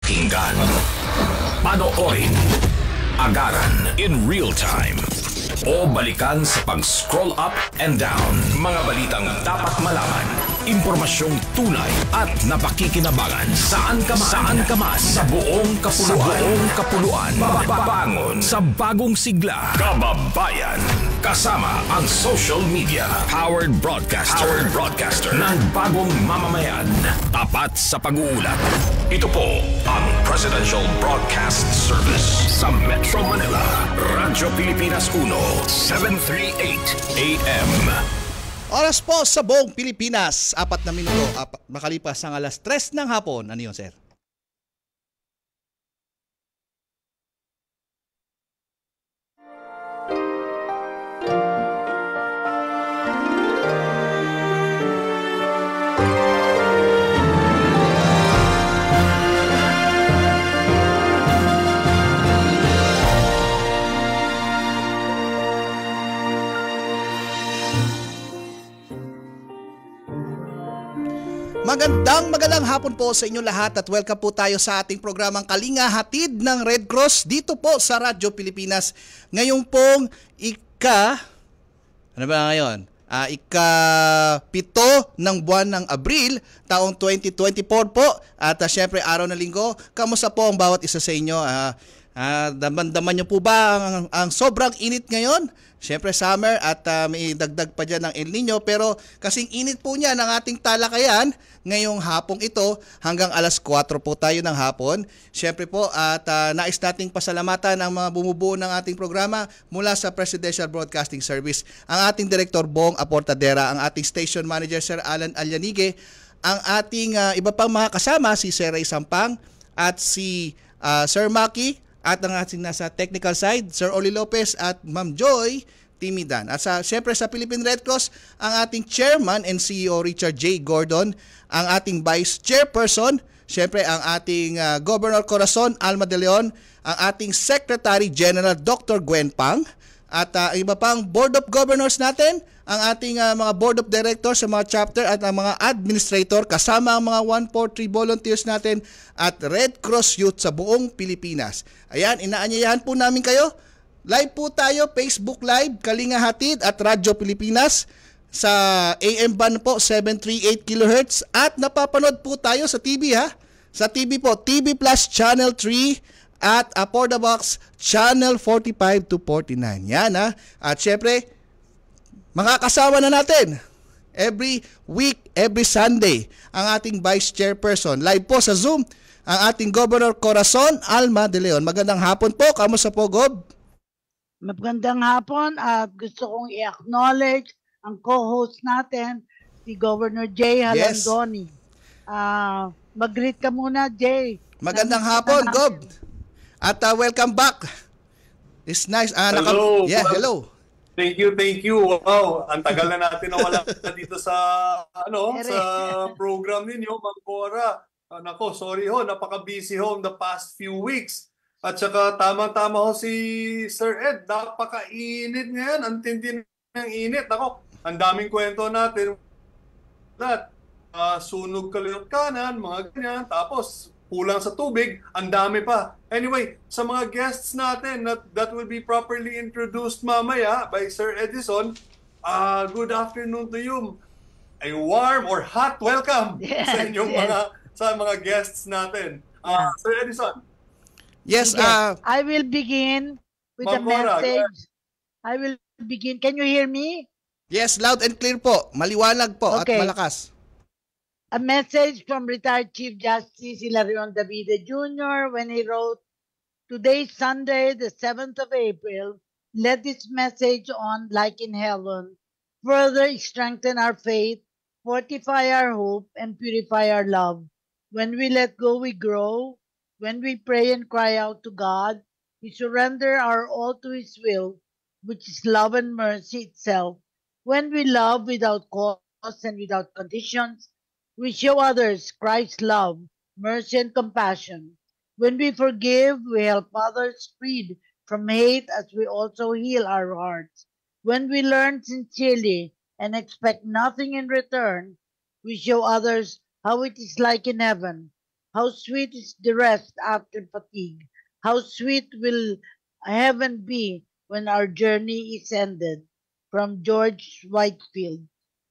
Pakinggan, panoorin, agaran in real time, o balikan sa pag-scroll up and down. Mga balitang dapat malaman, impormasyong tunay at napakikinabangan. Saan ka man, sa buong kapuluan. Bangon sa bagong sigla. Kababayan, kasama ang social media. Powered broadcaster ng bagong mamamayan. Tapat sa pag-uulat. Ito po ang Presidential Broadcast Service sa Metro Manila. Radyo Pilipinas 1, 738 AM. Oras po sa buong Pilipinas, 4 na minuto, makalipas ang alas 3 ng hapon. Ano yun, sir? Magandang hapon po sa inyo lahat at welcome po tayo sa ating programang Kalinga Hatid ng Red Cross dito po sa Radyo Pilipinas. Ngayon pong ika-7 ng buwan ng Abril, taong 2024 po. At syempre araw na linggo, kamusta po ang bawat isa sa inyo? Daman nyo po ba ang sobrang init ngayon? Siyempre summer at may dagdag pa dyan ng El Nino, pero kasing init po niya ng ating talakayan ngayong hapong ito hanggang alas 4 po tayo ng hapon. Siyempre po at nais nating pasalamatan ang mga bumubuo ng ating programa mula sa Presidential Broadcasting Service, ang ating Direktor Bong Aportadera, ang ating Station Manager Sir Alan Alyanige, ang ating iba pang mga kasama si Sir Ray Sampang at si Sir Maki, at ang ating nasa technical side, Sir Oli Lopez at Ma'am Joy Timidan. At siyempre sa Philippine Red Cross, ang ating Chairman and CEO Richard J. Gordon, ang ating Vice Chairperson, siyempre ang ating Governor Corazon Alma de Leon, ang ating Secretary General Dr. Gwen Pang, at iba pang Board of Governors natin, ang ating mga Board of Directors sa mga chapter at ang mga administrator kasama ang mga 143 volunteers natin at Red Cross Youth sa buong Pilipinas. Ayan, inaanyayahan po namin kayo. Live po tayo, Facebook Live, Kalinga Hatid at Radyo Pilipinas sa AM band po 738 kHz at napapanood po tayo sa TV ha. Sa TV po, TV Plus Channel 3 at For the Box Channel 45 to 49. Yan ha. At syempre, mga kasama na natin every week, every Sunday, ang ating Vice Chairperson. Live po sa Zoom, ang ating Governor Corazon Alma de Leon. Magandang hapon po. Kamusta po, Gob? Magandang hapon at gusto kong i-acknowledge ang co-host natin, si Governor Jay Halandoni. Yes. Mag-greet ka muna, Jay. Magandang hapon, Gob. At welcome back. It's nice. Hello. Hello. Thank you. Wow, ang tagal na natin nawala dito sa sa program ninyo, Ma'am Cora. Nako, sorry ho, napaka-busy ho the past few weeks. At saka tama-tama ho si Sir Ed, napaka-init ngayon, ang tindi ng init. Nako, ang daming kwento natin. Sunog kalayot kanan, mga ganyan, tapos kulang sa tubig, ang dami pa. Anyway, sa mga guests natin that will be properly introduced mamaya by Sir Edison, good afternoon to you. A warm or hot welcome sa inyong mga guests natin. Sir Edison. Yes, I will begin with a message. I will begin. Can you hear me? Yes, loud and clear po. Maliwanag po at malakas. A message from retired Chief Justice Hilarion Davide Jr. when he wrote, "Today, Sunday, the 7th of April, let this message on like in heaven further strengthen our faith, fortify our hope, and purify our love. When we let go, we grow. When we pray and cry out to God, we surrender our all to His will, which is love and mercy itself. When we love without cause and without conditions, we show others Christ's love, mercy, and compassion. When we forgive, we help others freed from hate as we also heal our hearts. When we learn sincerely and expect nothing in return, we show others how it is like in heaven, How sweet is the rest after fatigue. How sweet will heaven be when our journey is ended. From George Whitefield.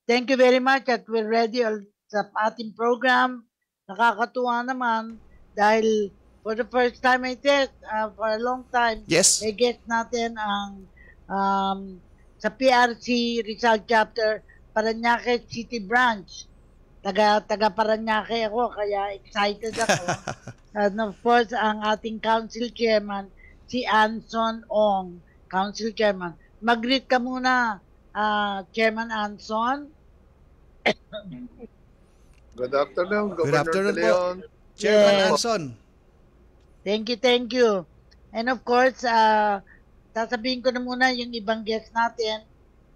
Thank you very much at we're ready sa ating program. Nakakatuwa naman dahil for the first time I think, for a long time, Yes. may guest natin ang sa PRC Rizal Chapter Parañaque City Branch. Taga Parañaque ako, kaya excited ako. And of course, ang ating council chairman, si Anson Ong, council chairman. Mag-greet ka muna, Chairman Anson. Good afternoon, Good Governor afternoon De po. Leon. Chairman Yes. Anson. Thank you. And of course, sasabihin ko na muna yung ibang guest natin.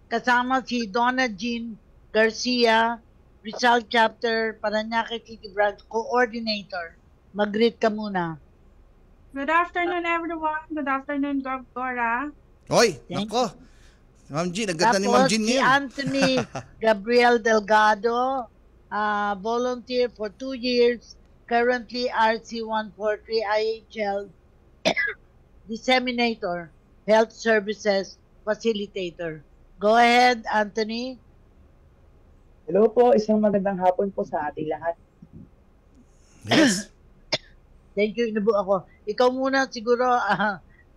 Kasama si Donna Jean Garcia, Rizal Chapter, Parañaque City Branch Coordinator. Mag-greet ka muna. Good afternoon, everyone. Good afternoon, Gov. Cora. Hoy, Thank nako. Ma'am Jean, ang ganda ni Ma'am Tapos Jean si ngayon. Anthony Gabriel Delgado, volunteer for 2 years, currently RC-143 IHL Disseminator, Health Services Facilitator. Go ahead, Anthony. Hello po, isang magandang hapon po sa ating lahat. Yes. Thank you, inubo ako. Ikaw muna siguro,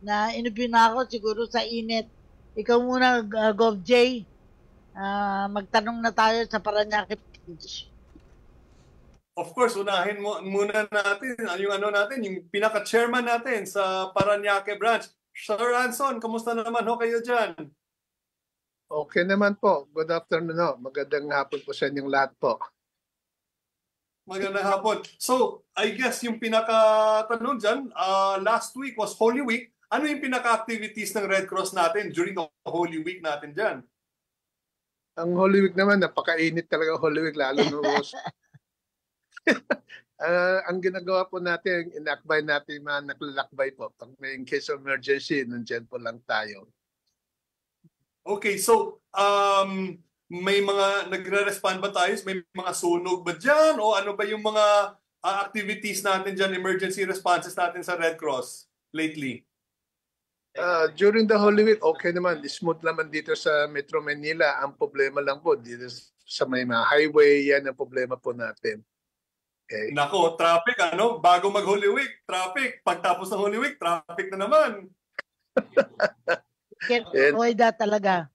na inubo na ako siguro sa init. Ikaw muna, Gov J. Magtanong na tayo sa Parañaque Beach. Of course, unahin muna natin yung pinaka-chairman natin sa Parañaque branch. Sir Anson, kamusta naman ho kayo dyan? Okay naman po. Good afternoon. No? Magandang hapon po sa inyong lahat po. Magandang hapon. So, I guess yung pinaka-tanong dyan, last week was Holy Week. Ano yung pinaka-activities ng Red Cross natin during the Holy Week natin dyan? Ang Holy Week naman, napakainit talaga Holy Week, lalo no. Ang ginagawa po natin, inakbay natin yung mga naklalakbay po. Pag may in case of emergency, nandiyan po lang tayo. Okay, so may mga nagre-respond ba tayo? May mga sunog ba dyan? O ano ba yung mga activities natin dyan, emergency responses natin sa Red Cross lately? During the Holy Week, okay naman. Smooth naman dito sa Metro Manila. Ang problema lang po, dito sa may mga highway, yan ang problema po natin. Okay. Nako, traffic ano? Bago mag-Holy Week, traffic. Pagtapos ng Holy Week, traffic na naman. Avoid that talaga.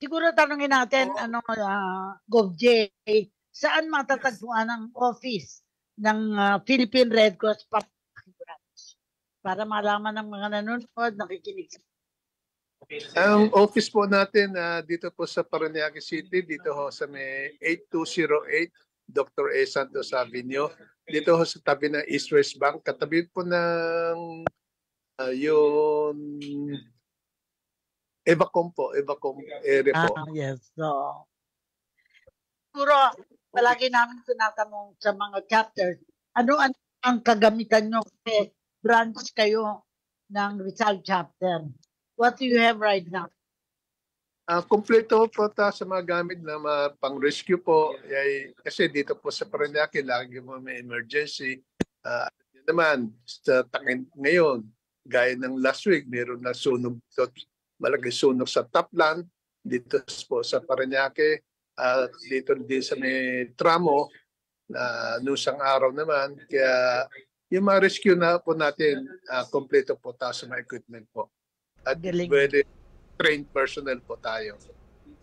Siguro tanongin natin, Gov J, saan matatagpuan ang office ng Philippine Red Cross para malaman ng mga nanonood, nakikinig. Ang office po natin dito po sa Parañaque City, dito ho sa may 8208 Dr. A. Santos Avenue. Dito ho sa tabi ng East West Bank, katabi po ng yung Evacom area po. Yes. So, siguro, palagi namin tinatanong sa mga chapters, ano ang kagamitan nyo kasi branch kayo ng Rizal Chapter? What do you have right now? Kompleto po ta sa mga gamit na pang-rescue po. Kasi dito po sa Parañaque, lagi mo may emergency. Naman, sa takin ngayon, gaya ng last week, meron na sunog, malaking sunog sa Taplan, dito po sa Parañaque, dito din sa may tramo, nusang araw naman. Kaya yung mga rescue na po natin, kompleto po tayo sa mga equipment po. At pwede trained personnel po tayo.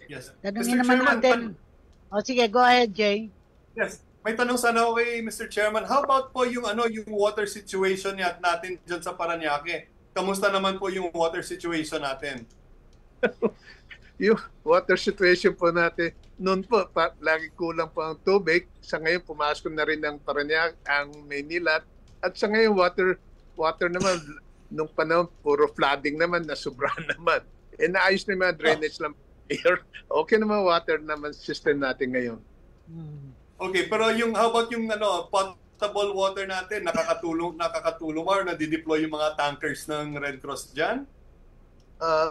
Yes. Tanungin naman natin. Sige, go ahead, Jay. Yes. May tanong sana ako kay Mr. Chairman. How about po yung yung water situation natin diyan sa Parañaque? Kamusta naman po yung water situation natin? Yung water situation po natin, noon po, lagi kulang po ang tubig. Sa ngayon, pumasok na rin ang Parañaque, ang Maynila. At sa ngayon, water naman, nung panahon, puro flooding naman, nasubrahan naman. Naayos na yung mga drainage lang. Okay naman water naman system natin ngayon. Okay, pero how about yung potable water natin, nakakatulong or nadi-deploy yung mga tankers ng Red Cross diyan?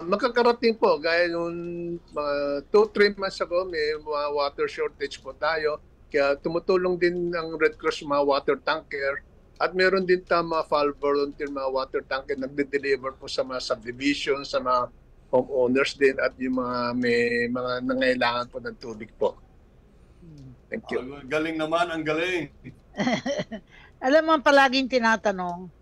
Makakarating po, gaya nung mga 2-3 months ago, may mga water shortage po tayo. Kaya tumutulong din ang Red Cross mga water tanker at meron din mga fall volunteer mga water tanker nagde-deliver po sa mga subdivision, sa mga homeowners din at yung mga may mga nangailangan po ng tubig po. Thank you. Galing naman, ang galing. Alam mo, ang palaging tinatanong,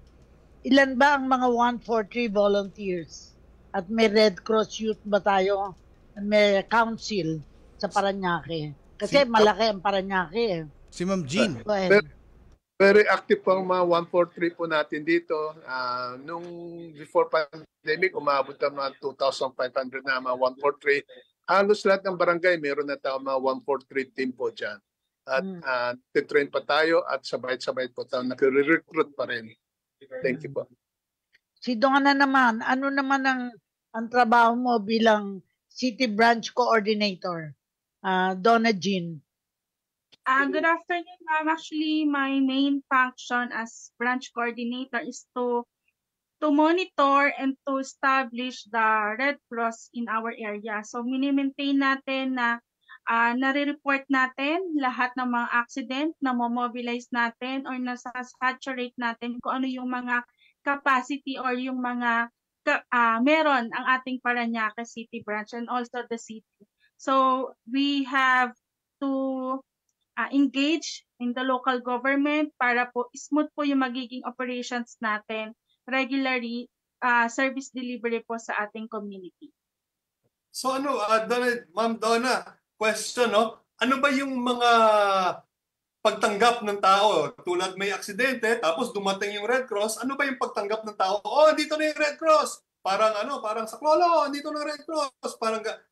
ilan ba ang mga 143 volunteers? At may Red Cross Youth ba tayo? May council sa Parañaque? Kasi malaki ang Parañaque eh. Si Ma'am Jean. Go ahead. Very active po ang mga 143 po natin dito. Nung before pandemic, umabot ang mga 2,500 na mga 143. Halos lahat ng barangay, meron na tayo mga 143 team po dyan. At titrain pa tayo at sabay-sabay po tayo nag-recruit pa rin. Thank you po. Si Donna naman, ano naman ang trabaho mo bilang City Branch Coordinator? Donna Jean. Good afternoon, ma'am. Actually, my main function as branch coordinator is to monitor and to establish the Red Cross in our area. So, mini-maintain natin na nare-report natin lahat ng mga accident na mobilize natin or nasa-saturate natin kung ano yung mga capacity or yung mga meron ang ating Parañaque City Branch and also the city. So, we have to engage in the local government para po smooth po yung magiging operations natin regularly service delivery po sa ating community. So Ma'am Donna, question, no? Ano ba yung mga pagtanggap ng tao? Tulad may aksidente, tapos dumating yung Red Cross, ano ba yung pagtanggap ng tao? Oh, dito na yung Red Cross. Parang sa Clolo, dito na Red Cross.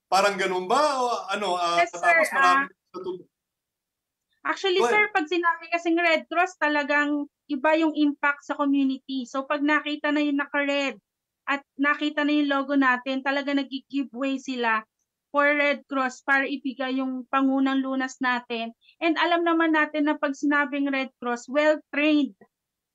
Parang ganun ba? O Yes, sir. Tapos marami Actually, sir, pag sinabi kasing Red Cross, talagang iba yung impact sa community. So, pag nakita na yung naka-red at nakita na yung logo natin, talaga nag-giveaway sila for Red Cross para ibigay yung pangunang lunas natin. And alam naman natin na pag sinabing Red Cross, well-trained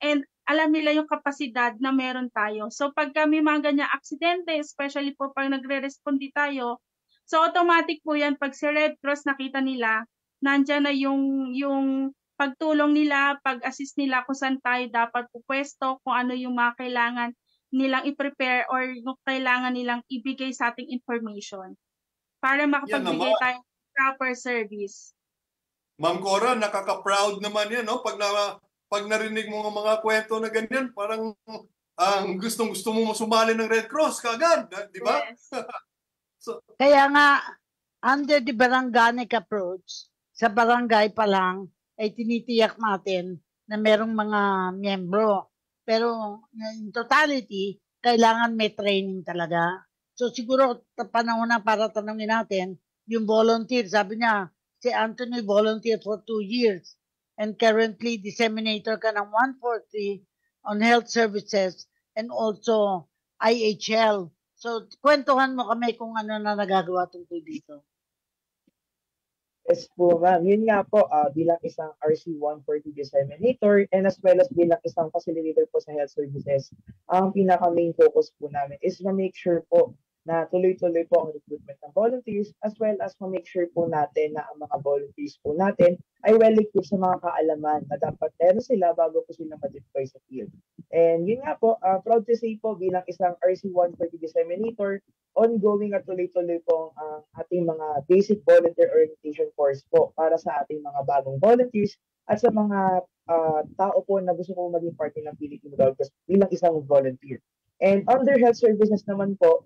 and alam nila yung kapasidad na meron tayo. So, pag kami mga ganyan aksidente, especially po pag nagre-respondi tayo, so automatic po yan, pag si Red Cross nakita nila, nandyan na yung pagtulong nila, pag-assist nila kung saan tayo dapat pupwesto, kung ano yung mga kailangan nilang i-prepare or yung kailangan nilang ibigay sa ating information para makapagbigay tayo ng proper service. Ma'am Cora, nakaka-proud naman yan, no? Pag narinig mo ng mga kwento na ganyan, parang gustong-gusto mo sumali ng Red Cross kaagad, di ba? Yes. Kaya nga, under the Barangganic approach, sa barangay pa lang, ay tinitiyak natin na merong mga miyembro. Pero in totality, kailangan may training talaga. So siguro, panahon na para tanongin natin, yung volunteer, sabi niya, si Anthony volunteer for 2 years and currently disseminator ka ng 143 on health services and also IHL. So kwentuhan mo kami kung ano na nagagawa tungkol dito. Yes po, ma'am. Yun nga po, bilang isang RC-140 disseminator and as well as bilang isang facilitator po sa health services, ang pinaka-main focus po namin is ma-make sure po na tuloy-tuloy po ang recruitment ng volunteers as well as ma-make sure po natin na ang mga volunteers po natin ay well-equipped sa mga kaalaman na dapat meron sila bago po sila ma-deploy sa field. And yun nga po, proud to say po bilang isang RC-140 disseminator, ongoing at tuloy-tuloy po ang ating mga basic volunteer orientation course po para sa ating mga bagong volunteers at sa mga tao po na gusto po maging part ng Philippine Red Cross bilang isang volunteer. And under health services naman po,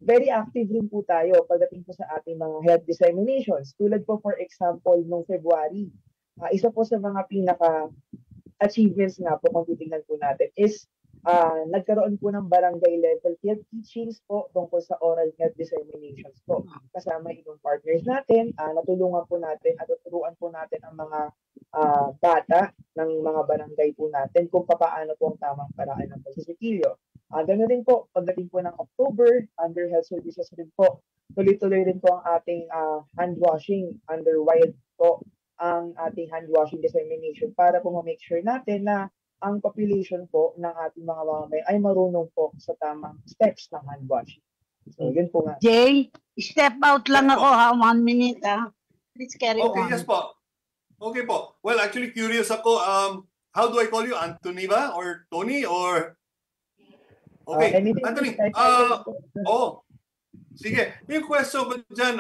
very active rin po tayo pagdating po sa ating mga health disseminations. Tulad po for example, noong February, isa po sa mga pinaka-achievements nga po kung titingnan po natin is nagkaroon po ng barangay level health teachings po tungkol sa oral health disseminations po. Kasama itong partners natin, natulungan po natin at tuturuan po natin ang mga bata ng mga barangay po natin kung paano po ang tamang paraan ng pagsisikilyo. Ganoon din po, pagdating po ng October, under health services rin po, tuloy-tuloy rin po ang ating hand washing under WILD po, ang ating hand washing dissemination para po ma-make sure natin na ang population po ng ating mga mamamayan ay marunong po sa tamang steps ng hand washing. So, yun po nga. Jay, step out lang ako ha, 1 minute ha. Please carry on. Okay, yes po. Okay po. Well, actually curious ako. How do I call you? Anthony ba? Or Tony? Or... Okay. Anything Anthony. kahit ano po. Oh. Sige. Yung question ko dyan,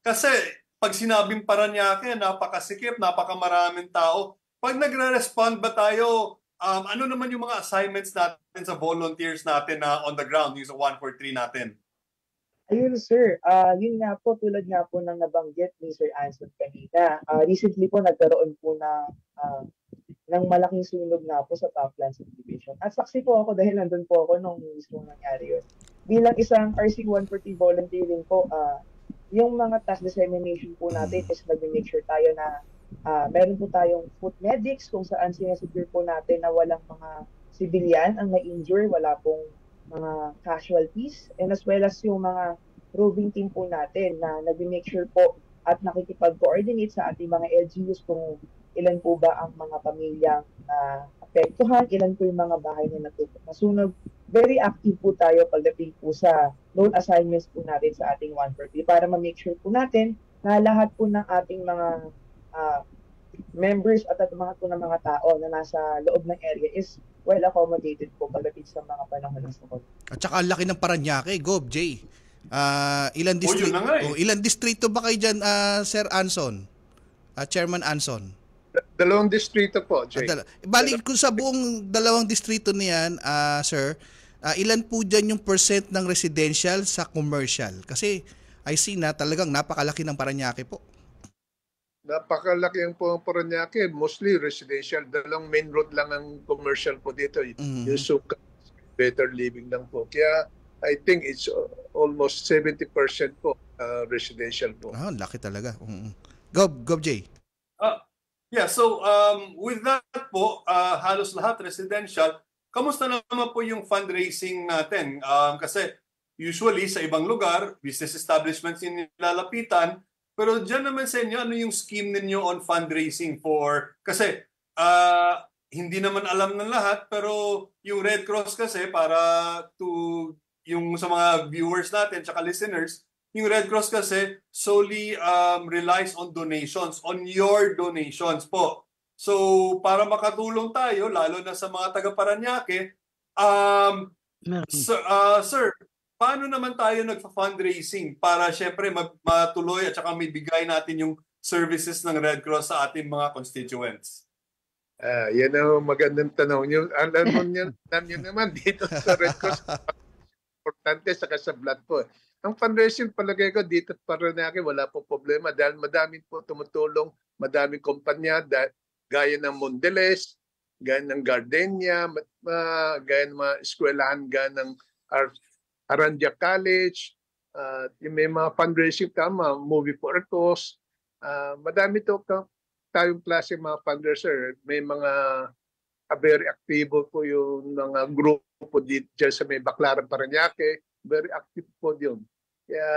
kasi pag sinabing Paranaque, napakasikip, napakamaraming tao. Pag nagre-respond ba tayo, ano naman yung mga assignments natin sa volunteers natin na on the ground, yung sa 143 natin? Ayun sir, yun nga po, tulad nga po ng nabanggit ni Sir Anson kanina. Recently po nagkaroon po ng malaking sunog nga po sa Top-Land Subdivision. At saksi po ako dahil nandun po ako nung mismo nangyari yun. Bilang isang RC-140 volunteer rin po, yung mga task dissemination po natin is nag-make sure tayo na meron po tayong foot medics kung saan sinasecure po natin na walang mga civilian ang na-injure, wala pong mga casualties, and as well as yung mga roving team po natin na nag-make sure po at nakikipag-coordinate sa ating mga LGUs kung ilan po ba ang mga pamilyang apektuhan, ilan po yung mga bahay na nasunog. Very active po tayo pagdating po sa loan assignments po natin sa ating 140 para ma-make sure po natin na lahat po ng ating mga members at mga po ng mga tao na nasa loob ng area is well accommodated po pagdating sa mga panahon ng sakot. At saka ang laki ng Paranaque, Gov, Jay. Ilan distrito? Ilan distrito ba kayo diyan, Sir Anson? Chairman Anson? Dalawang distrito po, Jay. Balik ko sa buong dalawang distrito niyan, sir, ilan po diyan yung percent ng residential sa commercial? Kasi I see na talagang napakalaki ng Paranaque po. Napakalaki ang Paranaque, mostly residential. Dalawang main road lang ang commercial po dito. Yung Sukat, better living lang po. Kaya I think it's almost 70% po residential po. Laki talaga. Gov J. Yeah, so with that po, halos lahat residential. Kamusta naman po yung fundraising natin? Kasi usually sa ibang lugar, business establishments yung nilalapitan. Pero dyan naman sa inyo, ano yung scheme ninyo on fundraising for... Kasi hindi naman alam ng lahat, pero yung Red Cross kasi para to yung sa mga viewers natin tsaka listeners, yung Red Cross kasi solely relies on donations, on your donations po. So para makatulong tayo, lalo na sa mga taga-Paranaque, sir, paano naman tayo nagfa-fundraising para syempre matuloy at saka may bigay natin yung services ng Red Cross sa ating mga constituents? Yan ang magandang tanong nyo. Alam nyo naman dito sa Red Cross, importante saka sa blood po. Ang fundraising palagay ko dito sa Paranaque wala po problema dahil madaming po tumutulong, madaming kumpanya gaya ng Mondelez, gaya ng Gardenia, gaya ng mga eskwelahan, gaya ng Arandia College, may mga fundraising tama, Movie for a Cause. Madami tayong klase mga fundraiser. May mga very active po yung mga grupo dyan sa may Baclaran, Paranaque. Very active po yun. Kaya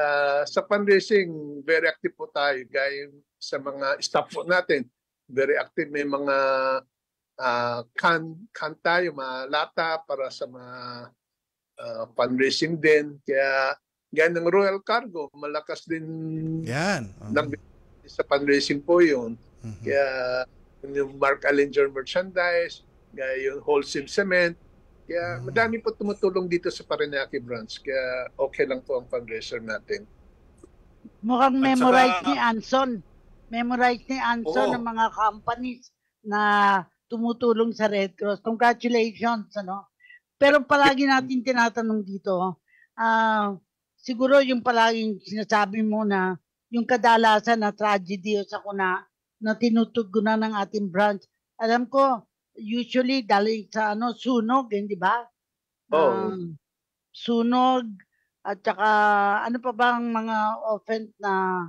sa fundraising, very active po tayo. Gaya sa mga staff po natin, very active. May mga can tayo, mga lata para sa mga fundraising din. Kaya gaya ng Royal Cargo, malakas din yan. Sa fundraising po yun. Kaya yung Mark Allinger merchandise, gaya yung Wholesome Cement. Kaya madami po tumutulong dito sa Paranaque branch. Kaya okay lang po ang fundraiser natin. Mukhang memorize ni Anson. Memorize ni Anson ng mga companies na tumutulong sa Red Cross. Congratulations, ano? Pero palagi natin tinatanong dito, siguro yung palaging sinasabi mo na yung kadalasan na tragedy o sakuna na tinutugunan ng ating branch. Alam ko, usually dahil sa sunog, hindi ba? Sunog at saka ano pa bang mga offense na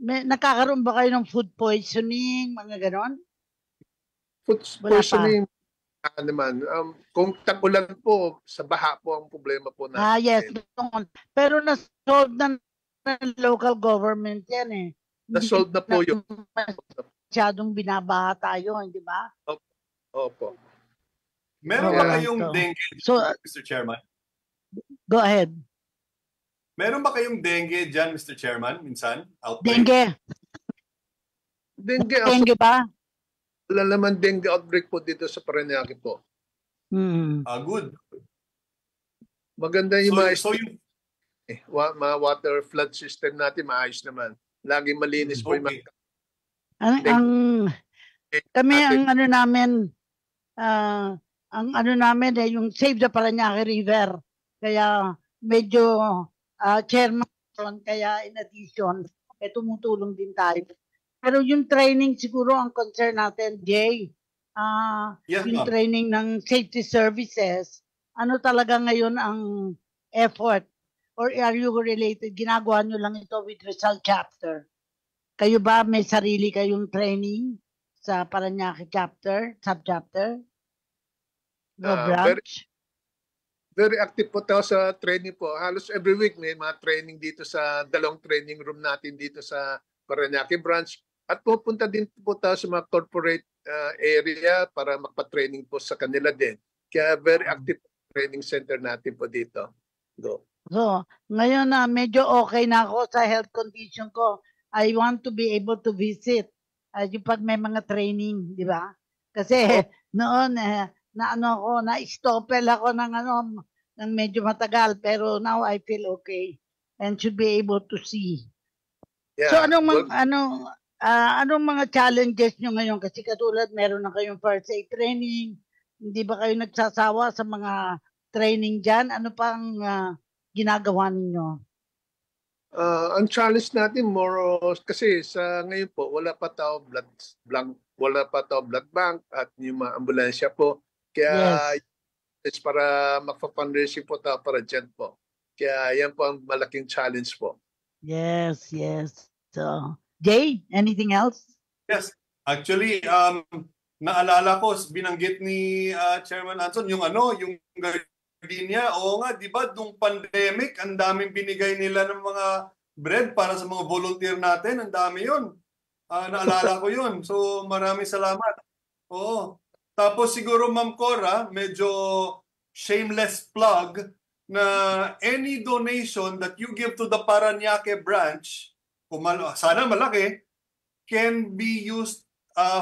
nakakaroon ba kayo ng food poisoning, mga ganon? Food poisoning naman. Kung tag-ulan po, sa baha po ang problema po natin. Yes. Pero na-solve na ng local government yan eh. Na-solve na po yun. Masyadong binabaha tayo, hindi ba? Opo. Meron ba kayong dengue, Mr. Chairman? Go ahead. Meron ba kayong dengue dyan, Mr. Chairman, minsan? Outbreak? Dengue. Dengue, Dengue ba? wala naman dengue outbreak po dito sa Parañaque po. Good. Maganda yung So yung mga water flood system natin, maayos naman. Laging malinis po yung okay. Kami ang ano namin, yung Save the Parañaque River. Kaya medyo chairman, kaya in addition, tumutulong din tayo. Pero yung training siguro ang concern natin, Jay, Yes, yung ma'am. training ng safety services, ano talaga ngayon ang effort? Or are you related? Ginagawa nyo lang ito with Rizal Chapter? Kayo ba may sarili kayong training sa Parañaque Chapter, Sub-Chapter? Branch? Very active po tayo sa training po. Halos every week may mga training dito sa dalawang training room natin dito sa Parañaque branch. At pupunta din po tayo sa mga corporate area para magpa-training po sa kanila din. Kaya very active training center natin po dito. Go. So, ngayon na medyo okay na ako sa health condition ko. I want to be able to visit yung pag may mga training, di ba? Kasi noon na-stoppel ako ng medyo matagal, pero now I feel okay and should be able to see. Yeah, So anong mga challenges nyo ngayon? Kasi katulad meron na kayong first aid training, hindi ba kayo nagsasawa sa mga training dyan? Ano pang ginagawa ninyo? Ang challenge natin kasi sa ngayon po wala pa tao blood bank at yung mga ambulansya po. Kaya it's para magpa-fundraising po tayo para dyan po. Kaya yan po ang malaking challenge po. Yes. So, Jay, anything else? Yes. Actually, naalala ko, binanggit ni Chairman Anson, yung gardenia. Oo nga, di ba, nung pandemic, ang daming binigay nila ng mga bread para sa mga volunteer natin. Ang dami yun. Naalala ko yun. So, maraming salamat. Oo. Tapos siguro, Ma'am Cora, medyo shameless plug na any donation that you give to the Parañaque branch, sana malaki, can be used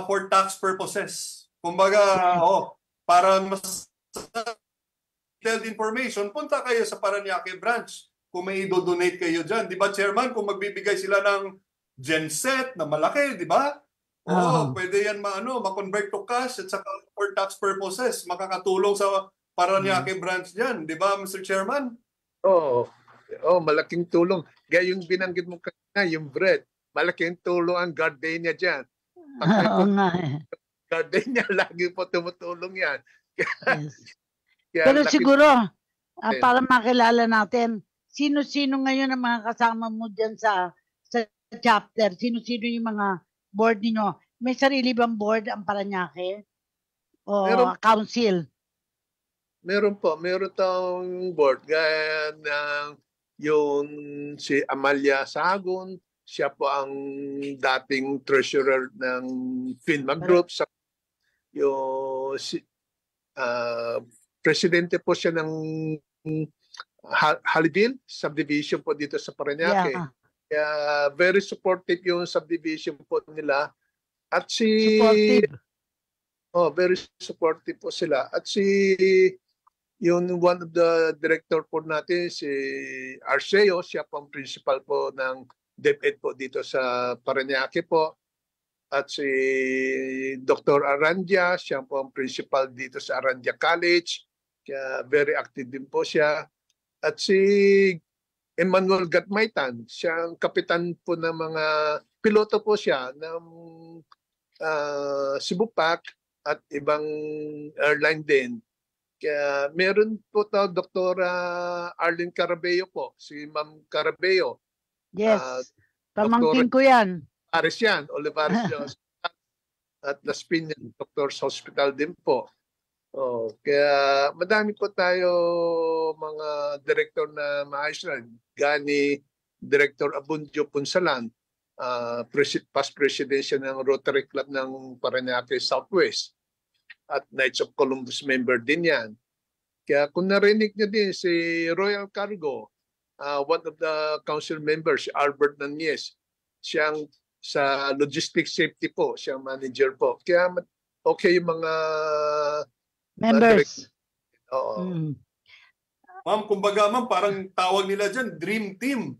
for tax purposes. Kumbaga, para mas detailed information, punta kayo sa Parañaque branch kung may i-donate kayo dyan. Di ba, Chairman, kung magbibigay sila ng genset na malaki, di ba? Pwede yan ma-convert to cash at saka for tax purposes. Makakatulong sa Parañaque branch dyan. Di ba, Mr. Chairman? Malaking tulong. Gaya yung binanggit mo kanina, yung bread. Malaking tulong ang gardenia dyan. Oo nga. Gardenia, lagi po tumutulong yan. Pero siguro, para makilala natin, sino-sino ngayon ang mga kasama mo dyan sa chapter? Sino-sino yung mga board niyo? May sarili bang board ang Parañaque? O council? Meron po. Meron tayong board. Gaya ng yung si Amalia Sagon, siya po ang dating treasurer ng FINMA Group. Yung presidente po siya ng Haliville subdivision po dito sa Parañaque. Kaya very supportive yung subdivision po nila. At very supportive po sila. At yung one of the director po natin, si Arceo, siya po ang principal po ng DepEd po dito sa Parañaque po. At si Dr. Arandia, siya po ang principal dito sa Arandia College. Kaya very active din po siya. At si Emmanuel Gatmaitan, siya ang kapitan po ng mga piloto po siya ng Cebu Pac at ibang airline din. Kaya meron po tayo Dr. Arlene Carabeo po, si Ma'am Carabeo. Yes, pamangkin ko yan. Olivares at Las Piñas Doctors Hospital din po. Kaya madami po tayo mga director na maayos na. Gani Director Abundio Punsalan, past president siya ng Rotary Club ng Parañaque Southwest at Knights of Columbus member din yan. Kaya kung narinig niyo din si Royal Cargo, one of the council members, Albert Nanyes, siyang sa logistics safety po, siya manager po. Kaya okay yung mga Members. oo. Mm. Ma'am, kumbaga ma'am, parang tawag nila dyan, dream team.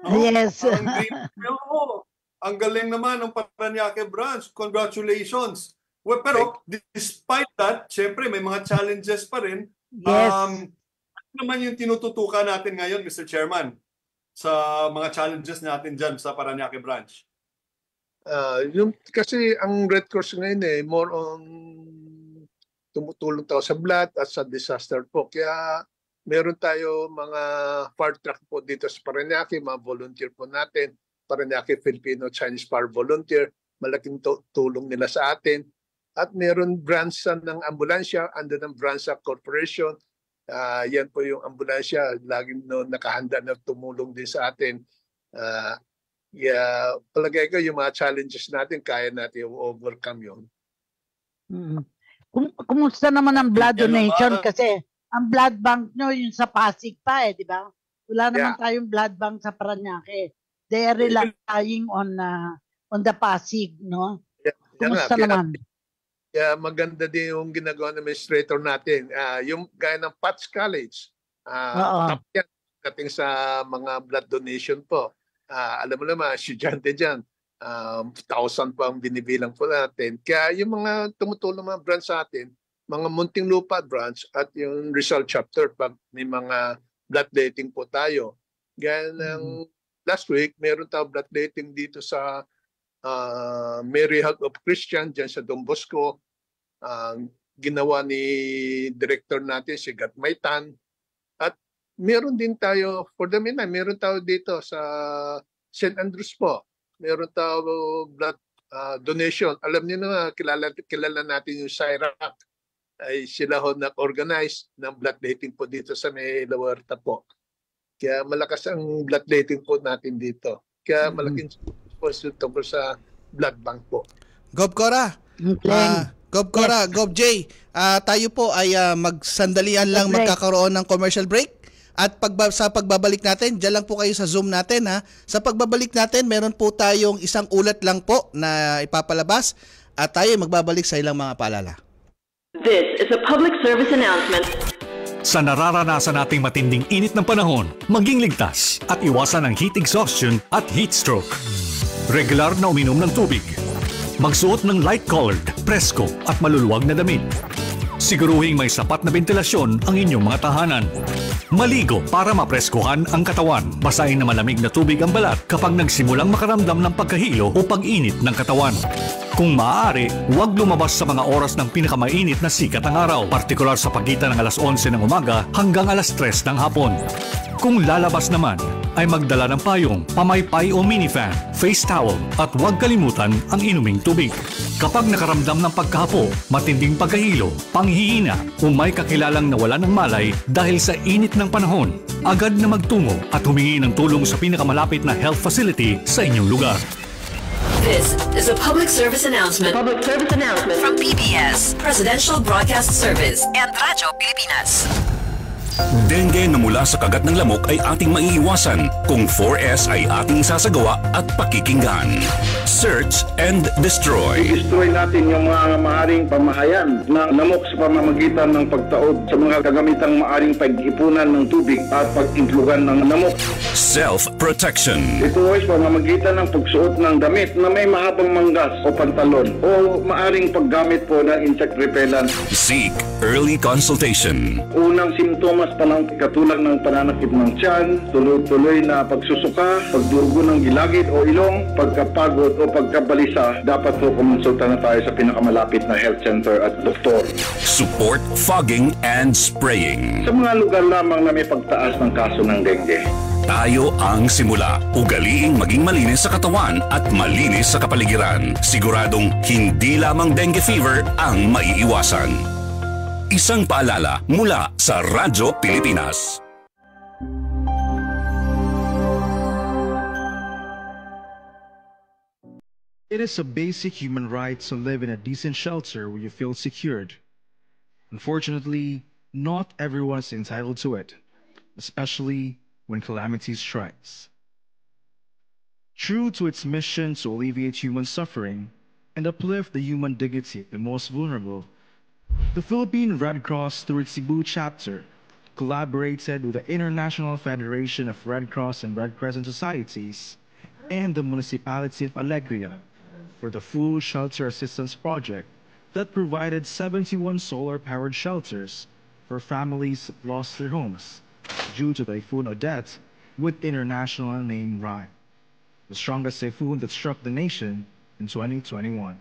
Yes. Parang dream team. Oo. Ang galing naman ng Parañaque branch. Congratulations. Well, pero despite that, syempre may mga challenges pa rin. Yes. Ano naman yung tinututukan natin ngayon, Mr. Chairman, sa mga challenges natin dyan sa Parañaque branch? Kasi ang Red Cross ngayon more on tumutulong tayo sa blood at sa disaster po. Kaya meron tayo mga fire truck po dito sa Parañaque, mga volunteer po natin. Parañaque Filipino-Chinese Fire Volunteer, malaking tulong nila sa atin. At meron branch ng ambulansya, under ng branch corporation. Yan po yung ambulansya, laging nakahanda na tumulong din sa atin. Palagay ko yung mga challenges natin, kaya natin overcome yun. Kumusta naman ang blood donation? Kasi ang blood bank nyo yung sa Pasig pa di ba? Wala naman tayong blood bank sa Parañaque. They are relying on the Pasig, no? Kumusta naman? Maganda din yung ginagawa ng administrator natin. Yung gaya ng Patch College, top yan dating sa mga blood donation po. Alam mo naman, estudyante dyan, 1,000 po ang binibilang po natin. Kaya yung mga tumutulong mga branch sa atin, mga Muntinlupa branch at yung Rizal chapter, pag may mga bloodletting po tayo. Gaya ng last week, meron tayo bloodletting dito sa Mary Heart of Christian, dyan sa Don Bosco. Ginawa ni director natin, si Gat Maitan. At meron din tayo, for the meantime, meron tayo dito sa St. Andrews po. Meron tayo blood donation. Alam niyo na, kilala natin yung Cyrac. Ay sila ho nag-organize ng bloodletting po dito sa may Lahuerta po. Kaya malakas ang bloodletting po natin dito. Kaya malaking sponsor tungkol sa blood bank po. Gov Cora, Gov J, tayo po ay magsandalian lang magkakaroon ng commercial break. At sa pagbabalik natin, dyan lang po kayo sa Zoom natin ha. Sa pagbabalik natin, meron po tayong isang ulat lang po na ipapalabas at tayo magbabalik sa ilang mga paalala. This is a public service announcement. Sa nararanasan nating matinding init ng panahon, maging ligtas at iwasan ang heat exhaustion at heat stroke. Regular na uminom ng tubig. Magsuot ng light-colored, presko at maluluwag na damit. Siguruhing may sapat na ventilasyon ang inyong mga tahanan. Maligo para mapreskuhan ang katawan. Basahin na malamig na tubig ang balat kapag nagsimulang makaramdam ng pagkahilo o pag-init ng katawan. Kung maaari, huwag lumabas sa mga oras ng pinakamainit na sikat ng araw, partikular sa pagitan ng alas 11 ng umaga hanggang alas 3 ng hapon. Kung lalabas naman, ay magdala ng payong, pamaypay o minifan, face towel at huwag kalimutan ang inuming tubig. Kapag nakaramdam ng pagkahapo, matinding pagkahilo, panghihina o may kakilalang nawala ng malay dahil sa init ng panahon, agad na magtungo at humingi ng tulong sa pinakamalapit na health facility sa inyong lugar. This is a public service announcement. Public service announcement from PBS, Presidential Broadcast Service, and Radyo Pilipinas. Dengue na mula sa kagat ng lamok ay ating maiiwasan kung 4S ay ating sasagawa at pakikinggan. Search and destroy. I-destroy natin yung mga maaring pamahayan ng lamok sa pamamagitan ng pagtaod sa mga kagamitang maaring pag-ipunan ng tubig at pag-implugan ng lamok. Self-protection. Ito ay pamamagitan ng pagsuot ng damit na may mahabang manggas o pantalon o maaring paggamit po ng insect repellent. Seek early consultation. Unang simptomas pa ng katulad ng pananakit ng tiyan, tuloy-tuloy na pagsusuka, pagdurugo ng gilagid o ilong, pagkapagod o pagkabalisa, dapat po kumonsulta na tayo sa pinakamalapit na health center at doktor. Support fogging and spraying. Sa mga lugar lamang na may pagtaas ng kaso ng dengue. Tayo ang simula. Ugaliing maging malinis sa katawan at malinis sa kapaligiran. Siguradong hindi lamang dengue fever ang maiiwasan. Isang paalala mula sa Radyo Pilipinas. It is a basic human right to live in a decent shelter where you feel secured. Unfortunately, not everyone is entitled to it, especially when calamity strikes. True to its mission to alleviate human suffering and uplift the human dignity of the most vulnerable, the Philippine Red Cross through its Cebu chapter collaborated with the International Federation of Red Cross and Red Crescent Societies and the municipality of Alegria for the full shelter assistance project that provided 71 solar-powered shelters for families that lost their homes due to Typhoon Odette with international name Ryan, the strongest typhoon that struck the nation in 2021.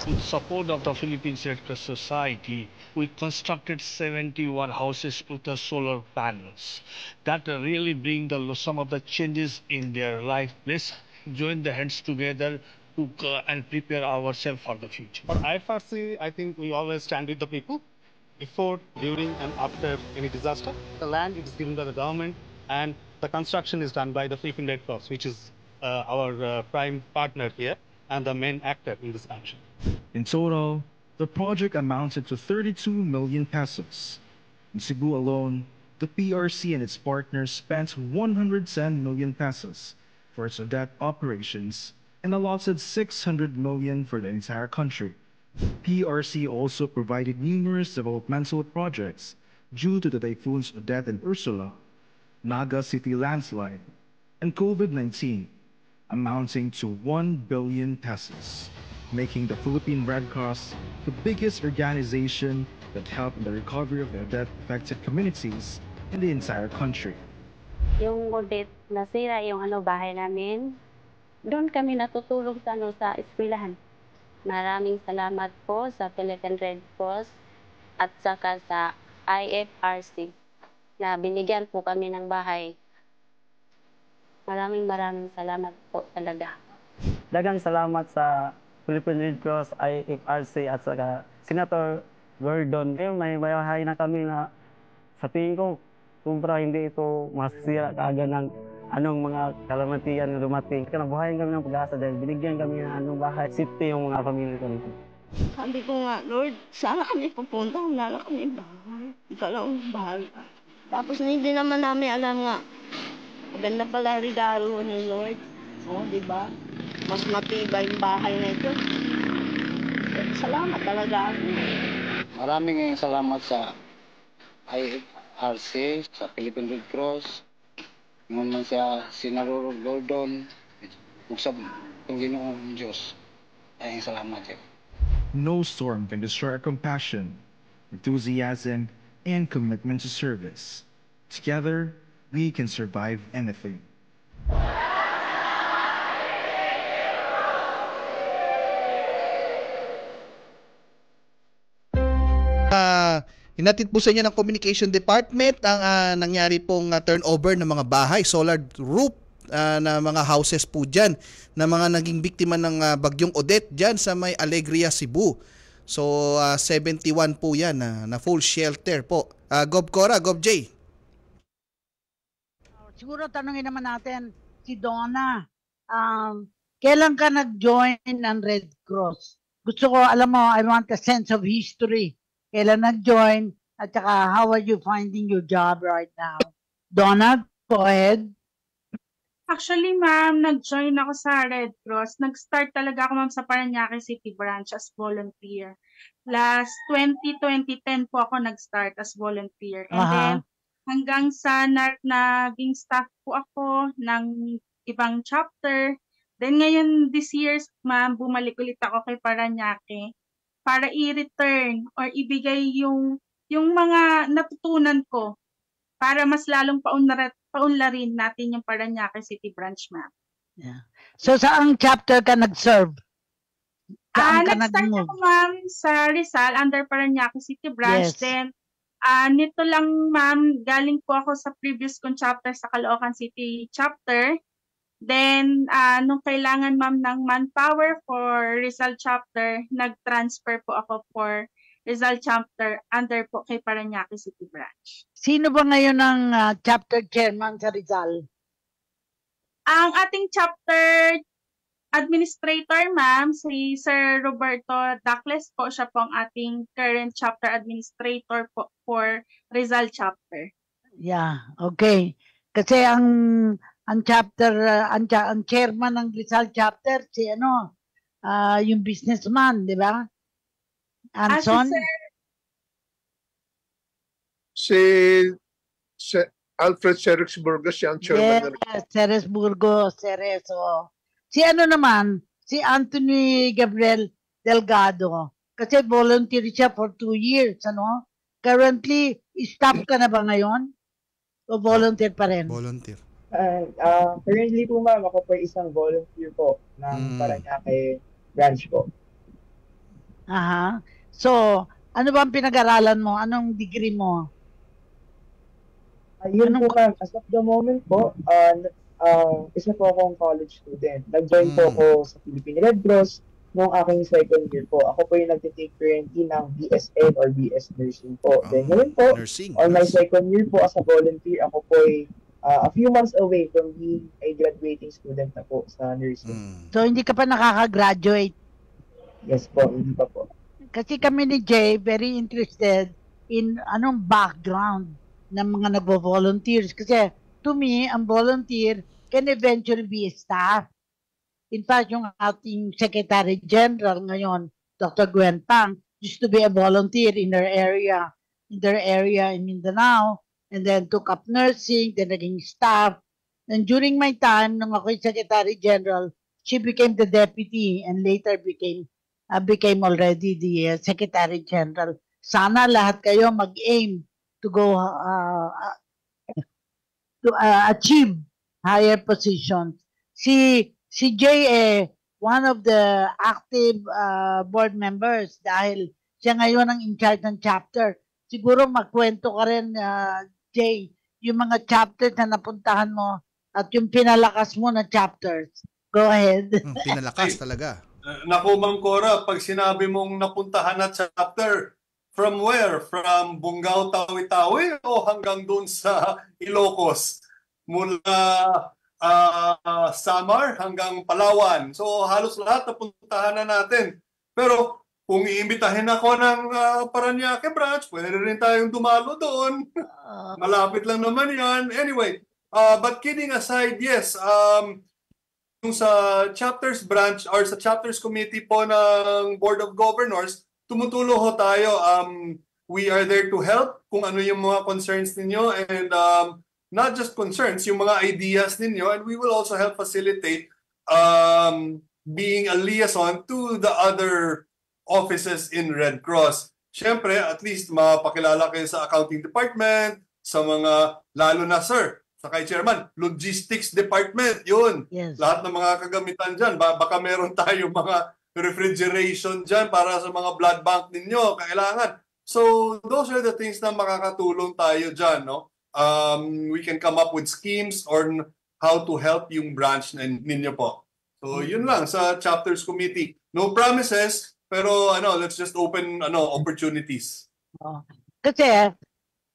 With support of the Philippines Red Cross Society, we constructed 71 houses with the solar panels. That really bring some of the changes in their life. Let's join the hands together to and prepare ourselves for the future. For IFRC, I think we always stand with the people before, during, and after any disaster. The land is given by the government, and the construction is done by the Philippine Red Cross, which is our prime partner here and the main actor in this action. In total, the project amounted to 32 million pesos. In Cebu alone, the PRC and its partners spent 110 million pesos for its Odette operations and allotted 600 million for the entire country. PRC also provided numerous developmental projects due to the typhoons Odette and Ursula, Naga City landslide, and COVID-19, amounting to 1 billion pesos, making the Philippine Red Cross the biggest organization that helped in the recovery of the Odette-affected communities in the entire country. Yung Odette, nasira yung bahay namin. Doon kami natutulog sa eskwelahan. Maraming salamat po sa Philippine Red Cross at saka sa IFRC na binigyan po kami ng bahay. Maraming salamat po talaga. Daghang salamat sa Philippine Red Cross, IFRC at saka Senator Gordon. Ngayon may bahay na kami na sa tingin ko, kumpara hindi ito masisira kaagad ng anong mga kalamatian na dumating. Kanabuhayan kami ng pag-asa dahil binigyan kami ng anong bahay. Safety yung mga pamilya ko. Sabi ko nga, Lord, saan kami pupunta? Wala na kami bahay. Dalawang bahay. Tapos hindi naman namin alam nga. Maganda pala regalo ni Lord. O, di ba? Mas matibay yung bahay na ito. Salamat talaga. Maraming salamat sa IFRC, sa Philippine Red Cross, naman sa Senator Gordon, ug sa Panginoong Diyos. Ay salamat. No storm can destroy our compassion, enthusiasm, and commitment to service. Together, we can survive anything. Hinatid po sa inyo ng Communication Department ang nangyari pong turnover ng mga bahay, solar roof na mga houses po dyan, na mga naging biktima ng bagyong Odette dyan sa may Alegria, Cebu. So 71 po yan na full shelter po. Gov Cora, Gov J. Siguro tanungin naman natin si Donna, kailan ka nag-join ng Red Cross? Gusto ko, alam mo, I want a sense of history. Kailan nag-join, at saka how are you finding your job right now? Donna, go ahead. Actually, ma'am, nag-join ako sa Red Cross. Nag-start talaga ako, ma'am, sa Parañaque City Branch as volunteer. Last 2010 po ako nag-start as volunteer. And then, hanggang sa naging staff po ako ng ibang chapter. Then ngayon, this year, ma'am, bumalik ulit ako kay Parañaque para i-return or ibigay yung mga natutunan ko para mas lalong paunlarin natin yung Parañaque City Branch, ma'am. Yeah. So, saang chapter ka nag-serve? Nag-start ako, ma'am, sa Rizal under Parañaque City Branch. Yes. Then, nito lang, ma'am, galing po ako sa previous kong chapter sa Caloocan City chapter. Then, nung kailangan ma'am ng manpower for Rizal chapter, nag-transfer po ako for Rizal chapter under po kay Parañaque City Branch. Sino ba ngayon ang chapter chairman sa Rizal? Ang ating chapter administrator, ma'am, si Sir Roberto Dacles po. Siya po ang ating current chapter administrator po for Rizal chapter. Yeah, okay. Kasi ang chapter ang chairman ng Rizal chapter si yung businessman, di ba? Anson? Si Alfred Cerex Burgos, siya ang chairman. Yes, Ceres Burgos, Ceres. Si naman, si Anthony Gabriel Delgado. Kasi volunteer siya for 2 years, Currently, stop ka na ba ngayon? O volunteer pa rin? Volunteer. Currently po ma'am, ako po isang volunteer po ng Parañaque branch po. Aha. So, ano ba ang pinag-aralan mo? Anong degree mo? Yun po ma'am, as of the moment po, isa po akong college student. Nag-join po ako sa Philippine Red Cross noong aking second year po. Ako po yung nag-take currently ng BSN or BS Nursing po. Then ngayon po, on my second year po as a volunteer, ako po ay a few months away from being a graduating student na po sa nursing. So, hindi ka pa nakaka-graduate? Yes po, hindi pa po. Kasi kami ni Jay, very interested in anong background ng mga nagvo-volunteers. Kasi to me, ang volunteer can eventually be a staff. In fact, yung ating Secretary General ngayon, Dr. Gwen Pang, used to be a volunteer in their area in Mindanao, and then took up nursing, then naging staff. And during my time, nung ako'y Secretary General, she became the deputy and later became already the Secretary General. Sana lahat kayo mag-aim to go to achieve higher positions. Si Jay one of the active board members dahil siya ngayon ang in charge ng chapter. Siguro magkwento ka rin, Jay, yung mga chapters na napuntahan mo at yung pinalakas mo na chapters. Go ahead. Pinalakas talaga. Naku, Ma'am Cora, pag sinabi mong napuntahan na chapter, from where? From Bungaw, Tawi-Tawi o hanggang dun sa Ilocos? Mula Samar hanggang Palawan. So halos lahat napuntahan na natin. Pero kung iimbitahin ako ng Parañaque branch, pwede rin tayong dumalo doon. Malapit lang naman yan. Anyway, but kidding aside, yes, yung sa chapters branch or sa chapters committee po ng Board of Governors, tumutulong ho tayo. We are there to help kung ano yung mga concerns ninyo and not just concerns, yung mga ideas ninyo, and we will also help facilitate being a liaison to the other offices in Red Cross. Siyempre, at least mapakilala kayo sa accounting department, sa mga, lalo na sir, sa kay chairman, logistics department, yun. Yes. Lahat ng mga kagamitan dyan, baka meron tayo mga refrigeration dyan para sa mga blood bank ninyo, kailangan. So, those are the things na makakatulong tayo dyan, no? We can come up with schemes on how to help yung branch ninyo po. So, yun lang sa chapters committee. No promises, pero let's just open opportunities. Kasi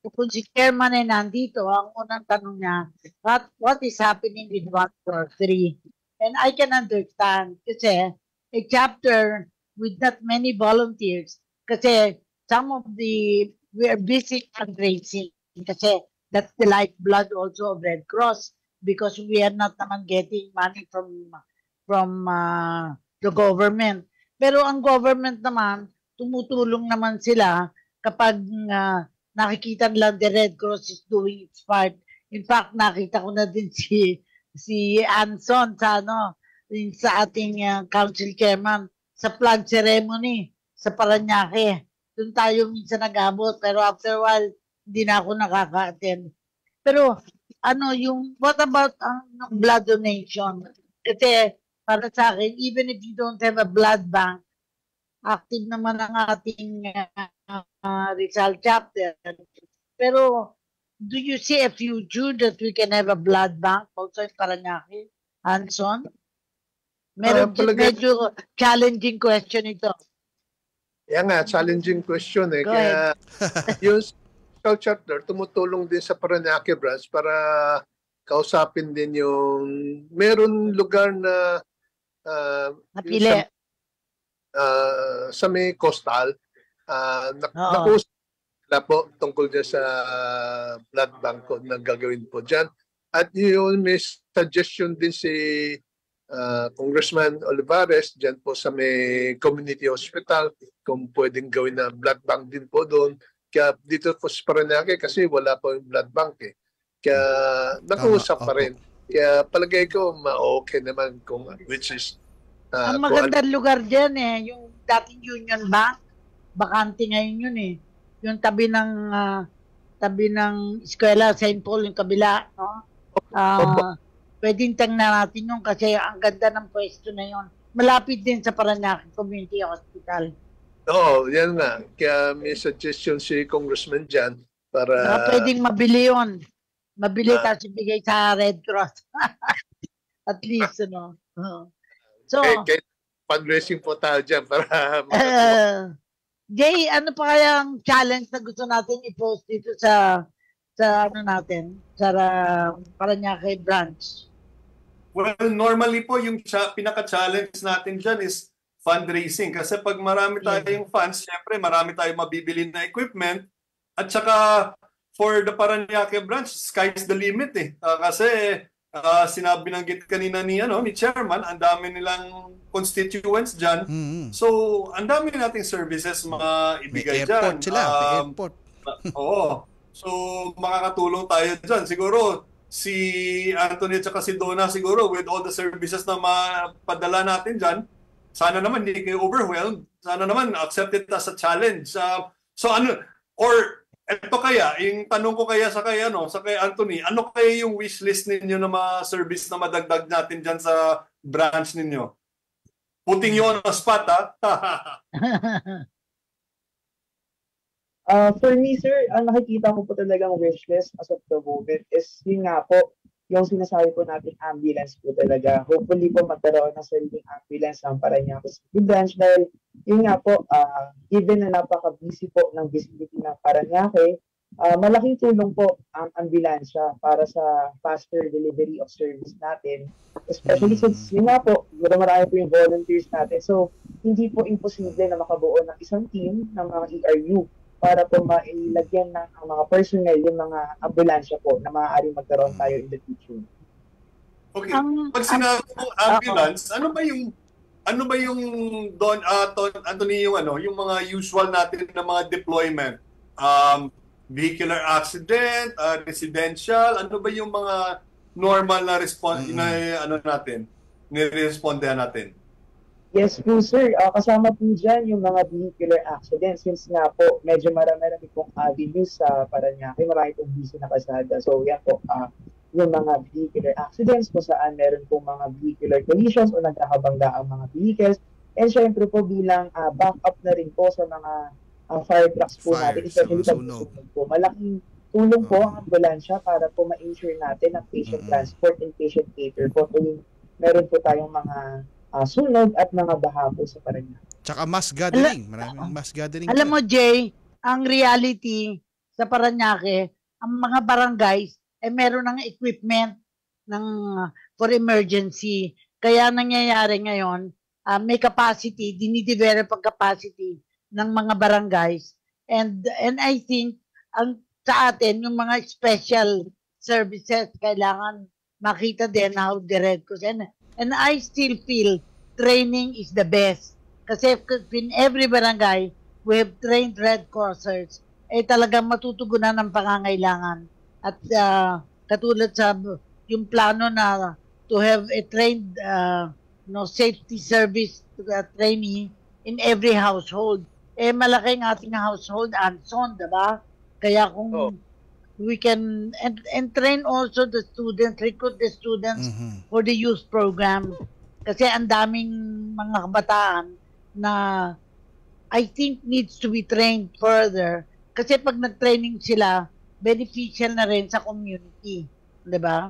kung si chairman ay nandito, ang unang tanong niya, what is happening with 143? And I can understand kasi a chapter with not many volunteers, kasi we are busy fundraising kasi that's the lifeblood also of Red Cross because we are not naman getting money from the government. Pero ang government naman, tumutulong naman sila kapag nakikita lang the Red Cross is doing its part. In fact, nakita ko na din si Anson sa ating council chairman sa flag ceremony sa Parañaque. Doon tayo minsan nag-abot, pero after a while, hindi na ako nakaka-attend. Pero what about ang blood donation? Kasi para sa akin, even if you don't have a blood bank, active naman ang ating Rizal chapter. Pero do you see a future that we can have a blood bank also in Parañaque? Hanson? Medyo challenging question ito. Yan nga, challenging question eh. Go Kaya yung Central Chapter tumutulong din sa Parañaque branch para kausapin din yung meron lugar na napili sa may coastal nakusap na po tungkol dyan sa blood bank na gagawin po dyan. At yun, may suggestion din si Congressman Olivares dyan po sa may community hospital kung pwedeng gawin na blood bank din po doon. Kaya dito po sa Parañaque kasi wala po yung blood bank eh. Kaya nakuusap pa rin. Kaya palagay ko ma-okay naman kung which is ang magandang lugar dyan eh, yung dating Union Bank, bakante ngayon yun eh. Yung tabi ng eskwela, St. Paul, yung kabila, no? Pwedeng tingnan natin yun kasi ang ganda ng pwesto na yun. Malapit din sa Parañaque Community Hospital. Oo, yan nga. Kaya may suggestion si Congressman dyan para... pwedeng mabili yun. Mabili kasi bigay sa Red Cross. At least, ano. So, kaya fundraising po tayo dyan para... Jay, ano pa kaya ang challenge na gusto natin i-post dito sa ano natin, sa Parañaque branch? Well, normally po yung pinaka-challenge natin dyan is fundraising. Kasi pag marami tayong funds, syempre marami tayong mabibili na equipment. At saka for the Parañaque branch, sky's the limit eh. Kasi sinabi ng kanina ni Chairman, ang dami nilang constituents dyan. So, ang dami nating services maibigay dyan. May airport sila, may airport. Oo. So, makakatulong tayo dyan. Siguro, si Anthony at saka si Donna siguro with all the services na mapadala natin dyan, sana naman hindi kayo overwhelmed. Sana naman accept it as a challenge. Ito kaya, yung tanong ko kaya sa kay Anthony, ano kaya yung wish list ninyo na mga service na madagdag natin dyan sa branch ninyo? Putting you on the spot, ha? For me, sir, ang nakikita ko po talagang wish list as of the moment is yun nga po, yung sinasabi po natin ambulance po talaga. Hopefully po magkaroon ng sariling ambulance ang Parañaque City Branch dahil yun nga po, given na napaka-busy po ng vicinity ng Parañaque, malaking tulong po ang ambulansya para sa faster delivery of service natin. Especially since yun nga po, marami po yung volunteers natin. So, hindi po imposible na makabuo ng isang team ng mga ERU para po mailagyan ng mga personnel, yung mga ambulansya po na maaaring magkaroon tayo in the future. Okay. Pag sinabi mo ambulance, ano ba yung Don Anthony yung mga usual natin na mga deployment? Vehicular accident, residential, ano ba yung mga normal na response nirespondehan natin? Yes po, sir. Kasama po dyan yung mga vehicular accidents. Since nga po, medyo marami pong avenues sa Parañaque. Marami pong busy na kasada. So, yan po, yung mga vehicular accidents kung saan meron pong mga vehicular collisions o nagkakabangga ang mga vehicles. And syempre po bilang backup na rin po sa mga fire trucks po natin. Especially pag po. Malaking tulong po ang ambulansya para po ma-ensure natin ang patient transport and patient care po. Tuwing meron po tayong mga sunog at mga baha po sa Parañaque. Tsaka mass gathering. Maraming mass gathering. Alam mo, Jay, ang reality sa Parañaque, ang mga barangays ay meron ng equipment for emergency. Kaya nangyayari ngayon, may capacity, dinidevelop ang capacity ng mga barangays. And I think, sa atin, yung mga special services, kailangan makita din how the Red Cross. And I still feel training is the best. Kasi in every barangay, we have trained Red Crossers. Talagang matutugunan ng pangangailangan. At katulad sa yung plano na to have a trained safety service trainee in every household. Malaking ating household, Anson, diba? Kaya kung we can and train also the students, recruit the students for the youth program. Kasi ang daming mga kabataan na I think needs to be trained further. Kasi pag nag-training sila, beneficial na rin sa community. Diba?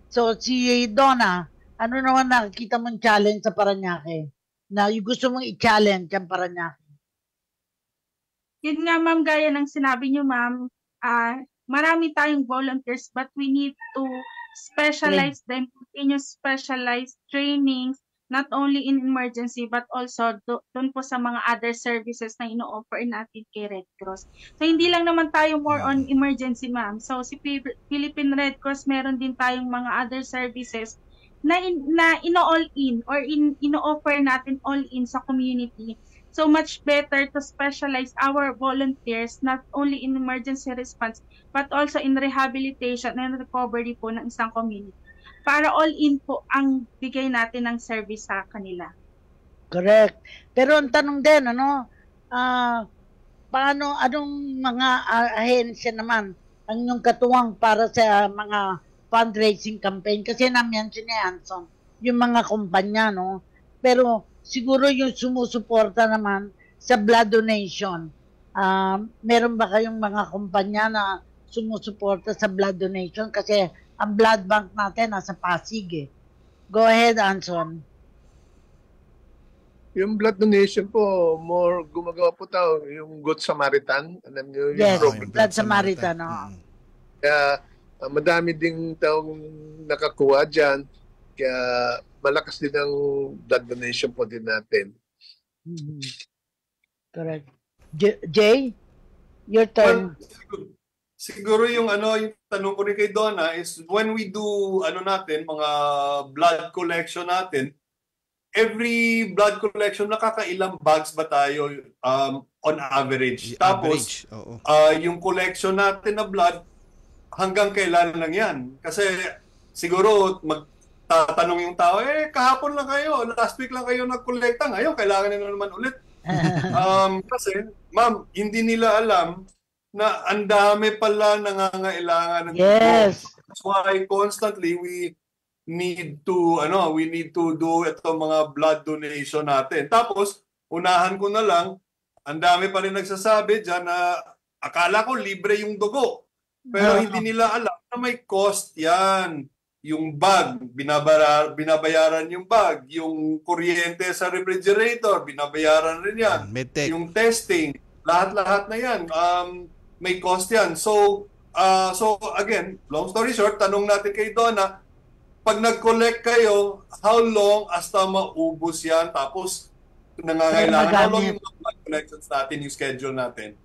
So si Donna, ano naman nakikita mong challenge sa Parañaque? Na yung gusto mong i-challenge ang Parañaque? Yun nga ma'am, gaya ng sinabi niyo ma'am, marami tayong volunteers but we need to specialize them, continuous specialized trainings, not only in emergency but also doon po sa mga other services na ino-offer natin kay Red Cross. So hindi lang naman tayo more on emergency ma'am. So si Philippine Red Cross meron din tayong mga other services na ino-all in or ino-offer natin all in sa community. So much better to specialize our volunteers not only in emergency response but also in rehabilitation and recovery po ng isang community. Para all in po ang bigay natin ng service sa kanila. Correct. Pero ang tanong din, anong mga ahensya naman ang yung katuwang para sa mga fundraising campaign? Kasi na-mention ni Anson, yung mga kumpanya, no? Pero siguro yung sumusuporta naman sa blood donation. Meron ba kayong mga kumpanya na sumusuporta sa blood donation? Kasi ang blood bank natin nasa Pasig eh. Go ahead, Anson. Yung blood donation po, more gumagawa po tao, yung Good Samaritan. Alam niyo, yes, yung Blood Samaritan. Kaya madami ding taong nakakuha dyan. Kaya malakas din ang blood donation po din natin. Correct. Jay, your turn. Well, siguro yung yung tanong ko rin kay Donna is when we do natin mga blood collection natin, every blood collection nakakailang bags ba tayo on average? Tapos yung collection natin na blood hanggang kailan lang yan? Kasi siguro magtatanong yung tao, kahapon lang kayo, last week lang kayo nag-collecta, ngayon kailangan nila naman ulit. Kasi ma'am, hindi nila alam na ang dami pala nangangailangan ng yes. That's why constantly we need to do itong mga blood donation natin. Tapos unahan ko na lang, ang dami pa rin nagsasabi diyan na akala ko libre yung dugo. Pero hindi nila alam na may cost 'yan. Yung bag, binabayaran yung bag, yung kuryente sa refrigerator, binabayaran rin 'yan. Yung testing, lahat-lahat na 'yan. May cost yan. So again, long story short, tanong natin kay Donna, pag nag-collect kayo, how long hasta maubos yan? Tapos, nangangailangan, how long yung mga collections natin, yung schedule natin?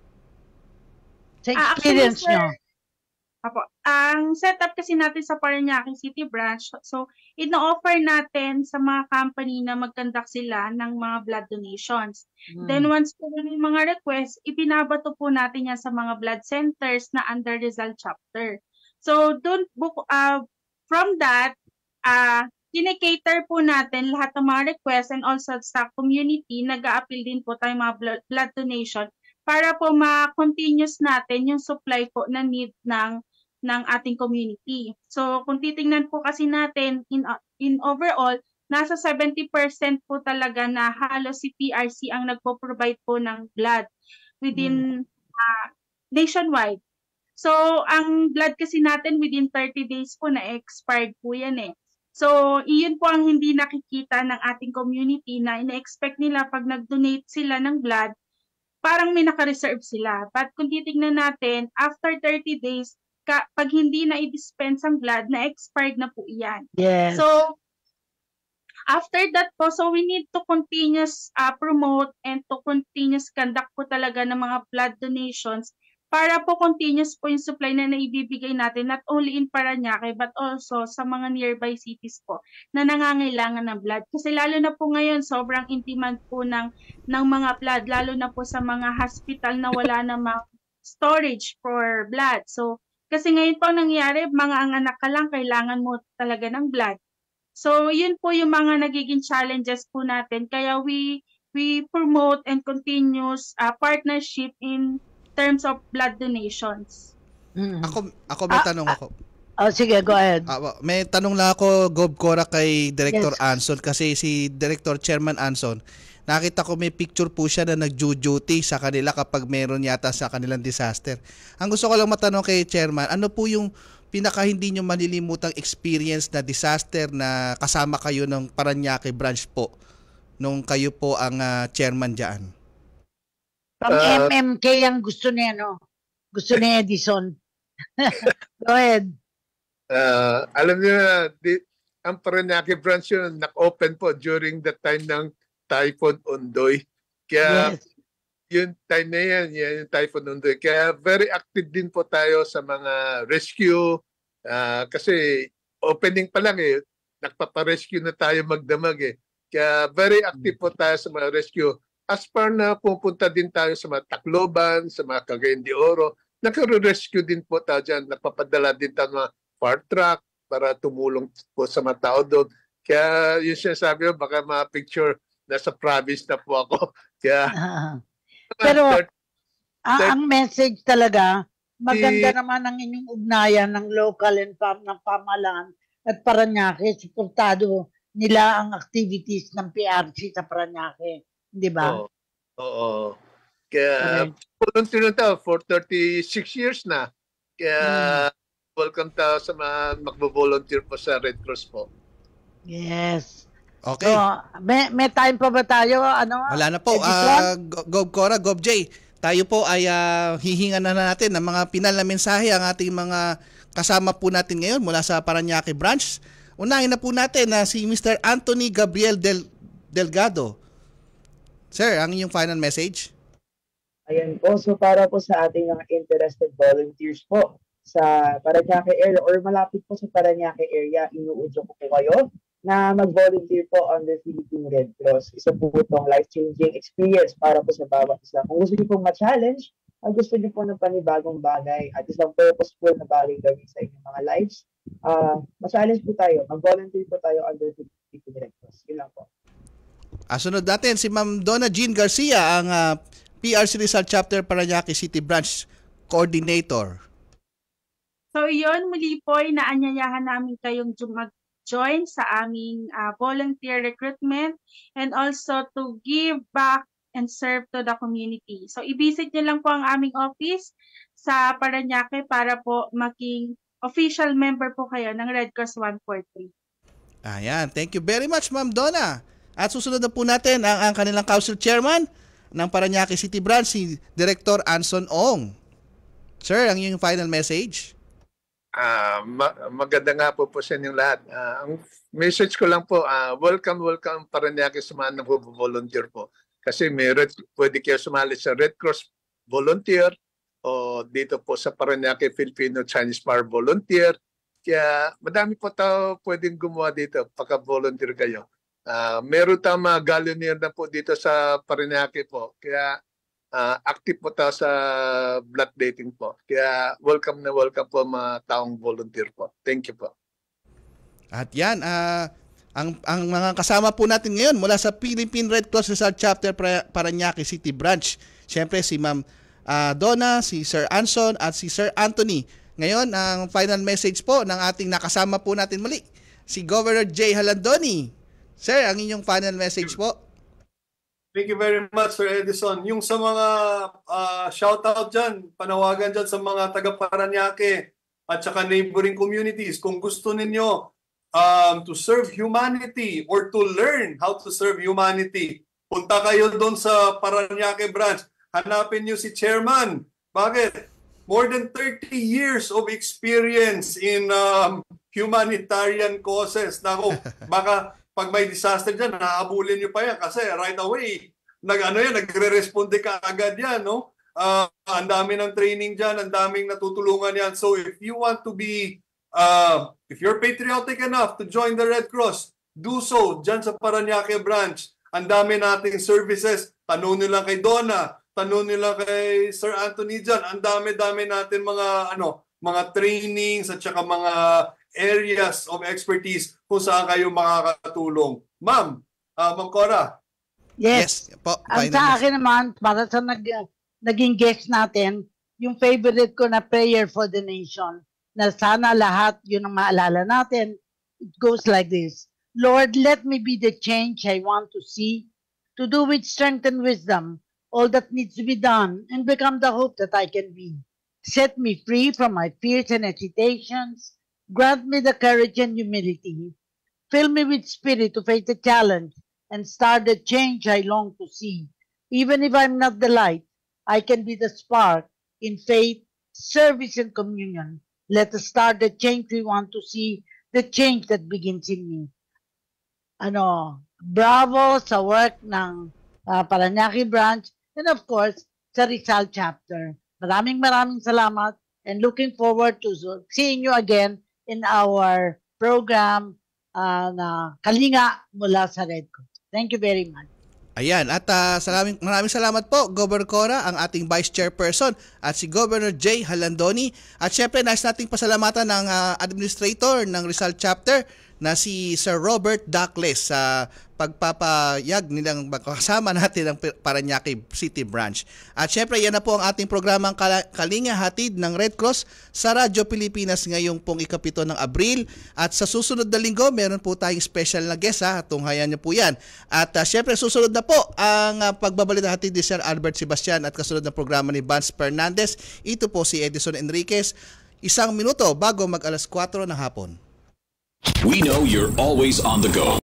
Sa experience nyo. Apo, ang setup kasi natin sa Parañaque City Branch, so ino-offer natin sa mga company na mag-conduct sila ng mga blood donations. Then once po yung mga request, ibinabato po natin yan sa mga blood centers na under Rizal chapter. So from that, kinikater po natin lahat ng mga request and also sa community, nag-a-appeal din po tayo mga blood donation para po ma-continuous natin yung supply po na need ng ating community. So kung titingnan po kasi natin in overall, nasa 70% po talaga na halos si PRC ang nagpo-provide po ng blood within nationwide. So ang blood kasi natin within 30 days po na expired po yan eh. So iyon po ang hindi nakikita ng ating community na ina-expect nila pag nag-donate sila ng blood, parang may naka-reserve sila. But kung titingnan natin, after 30 days, pag hindi na i-dispense ang blood, na-expired na po iyan. Yes. So, after that po, so we need to continuous promote and to continuous conduct po talaga ng mga blood donations para po continuous po yung supply na naibibigay natin not only in Parañaque but also sa mga nearby cities po na nangangailangan ng blood. Kasi lalo na po ngayon, sobrang in demand po ng mga blood, lalo na po sa mga hospital na wala namang storage for blood. So, kasi ngayon po nangyayari, mga anak ka lang, kailangan mo talaga ng blood. So, yun po yung mga nagiging challenges po natin. Kaya we promote and continuous partnership in terms of blood donations. Ako may tanong ako. Sige, go ahead. May tanong lang ako, Gob Cora, kay Director Anson. Kasi si Director Chairman Anson, nakita ko may picture po siya na nag-duty sa kanila kapag meron yata sa kanilang disaster. Ang gusto ko lang matanong kay Chairman, ano po yung pinaka hindi nyo malilimutang experience na disaster na kasama kayo ng Parañaque branch po nung kayo po ang chairman diyan? Pang MMK ang gusto niya, no? Gusto ni Edison. Go ahead. Alam niyo na, ang Parañaque branch yun, nak-open po during the time ng Typhoon Ondoy. Kaya yung time na yan yung Typhoon Ondoy. Kaya very active din po tayo sa mga rescue. Kasi opening pa lang nagpaparescue na tayo magdamag Kaya very active po tayo sa mga rescue. As par na pupunta din tayo sa mga Tacloban, sa mga Cagayan de Oro, nagre-rescue din po tayo dyan. Nagpapadala din tayo ng mga fire truck para tumulong po sa mga tao doon. Kaya yung sinasabi ko, baka ma-picture nasa province na po ako. Kaya, pero ang message talaga, maganda naman ang inyong ugnayan ng local and ng pamahalaan at Parañaque. Suportado nila ang activities ng PRC sa Parañaque. Di ba? Oo. Kaya, volunteer na tayo for 36 years na. Kaya, welcome tayo sa mga magbo-volunteer po sa Red Cross po. Yes. Okay. So, may time pa ba tayo? Wala na po. Gob Cora, Gob J, tayo po ay hihingan na natin ng mga pinal na mensahe ang ating mga kasama po natin ngayon mula sa Parañaque branch. Unahin na po natin na si Mr. Anthony Gabriel Delgado. Sir, ang inyong final message? Ayan po. So para po sa ating mga interested volunteers po sa Parañaque area or malapit po sa Parañaque area, inuudyo ko po kayo na mag-volunteer po on the Philippine Red Cross. Isa po itong life-changing experience para po sa bawat isa. Kung gusto niyo pong ma-challenge, gusto niyo po ng panibagong bagay at isang purposeful na bagay gawin sa inyong mga lives, ma-challenge po tayo. Mag-volunteer po tayo under the Philippine Red Cross. Yun lang po. Sunod natin si Ma'am Donna Jean Garcia, ang PRC Rizal Chapter Parañaque City Branch Coordinator. So yun, muli po ay naanyayahan namin kayong mag-join sa aming volunteer recruitment and also to give back and serve to the community. So i-visit nyo lang po ang aming office sa Parañaque para po maging official member po kayo ng Red Cross 143. Ayan, thank you very much Ma'am Donna. At susunod na po natin ang kanilang council chairman ng Parañaque City Branch, si Director Anson Ong. Sir, ang inyong final message? Maganda nga po sa inyong lahat. Ang message ko lang po, welcome Parañaque sa mga nag-volunteer po. Kasi pwede kayo sumali sa Red Cross Volunteer o dito po sa Parañaque Filipino-Chinese Power Volunteer. Kaya madami po tao pwedeng gumawa dito pagka-volunteer kayo. Meron tayong mga galleonier na po dito sa Parañaque po. Kaya active po tayo sa blood dating po. Kaya welcome po mga taong volunteer po. Thank you po. At yan, ang mga kasama po natin ngayon mula sa Philippine Red Cross Rizal Chapter Parañaque City Branch. Siyempre si Ma'am Donna, si Sir Anson at si Sir Anthony. Ngayon, ang final message po ng ating nakasama po natin muli, si Governor J. Halandoni. Sir, ang inyong final message po. Thank you very much, Sir Edison. Yung sa mga shoutout dyan, panawagan dyan sa mga taga-Parañaque at saka neighboring communities, kung gusto ninyo to serve humanity or to learn how to serve humanity, punta kayo doon sa Parañaque branch. Hanapin nyo si Chairman. Bakit? More than 30 years of experience in humanitarian causes. Nako, baka pag may disaster dyan, nahabulin nyo pa yan kasi right away, nagre-responde ka agad yan, no? Ang dami ng training dyan, ang daming natutulungan yan. So if you want to be, if you're patriotic enough to join the Red Cross, do so dyan sa Parañaque branch. Ang dami nating services. Tanong nyo lang kay Donna, tanong nyo lang kay Sir Anthony dyan. Ang dami-dami natin mga trainings at saka mga areas of expertise kung saan kayo makakatulong. Ma'am Cora. Yes. Po, ang sa akin naman, para sa naging guest natin, yung favorite ko na prayer for the nation, na sana lahat yun ang maalala natin. It goes like this. Lord, let me be the change I want to see, to do with strength and wisdom all that needs to be done, and become the hope that I can be. Set me free from my fears and hesitations. Grant me the courage and humility. Fill me with spirit to face the challenge and start the change I long to see. Even if I'm not the light, I can be the spark in faith, service, and communion. Let us start the change we want to see, the change that begins in me. Bravo sa work ng Parañaque branch and of course sa Rizal chapter. Maraming salamat and looking forward to seeing you again in our program na Kalinga mula sa Red Cross. Thank you very much. Ayan, at maraming salamat po, Governor Cora, ang ating Vice Chairperson, at si Governor Jay Halandoni. At syempre, nais nating pasalamatan ng Administrator ng Rizal Chapter na si Sir Robert Dacles sa pagpapayag nilang kasama natin ang Parañaque City Branch. At syempre, yan na po ang ating programang Kalinga Hatid ng Red Cross sa Radyo Pilipinas ngayong pong 7 ng Abril. At sa susunod na linggo, meron po tayong special na guest, tunghayan niyo po yan. At syempre, susunod na po ang pagbabalita hatid ni Sir Albert Sebastian at kasunod na programa ni Vance Fernandez. Ito po si Edison Enriquez. 1 minuto bago mag 4:00 ng hapon. We know you're always on the go.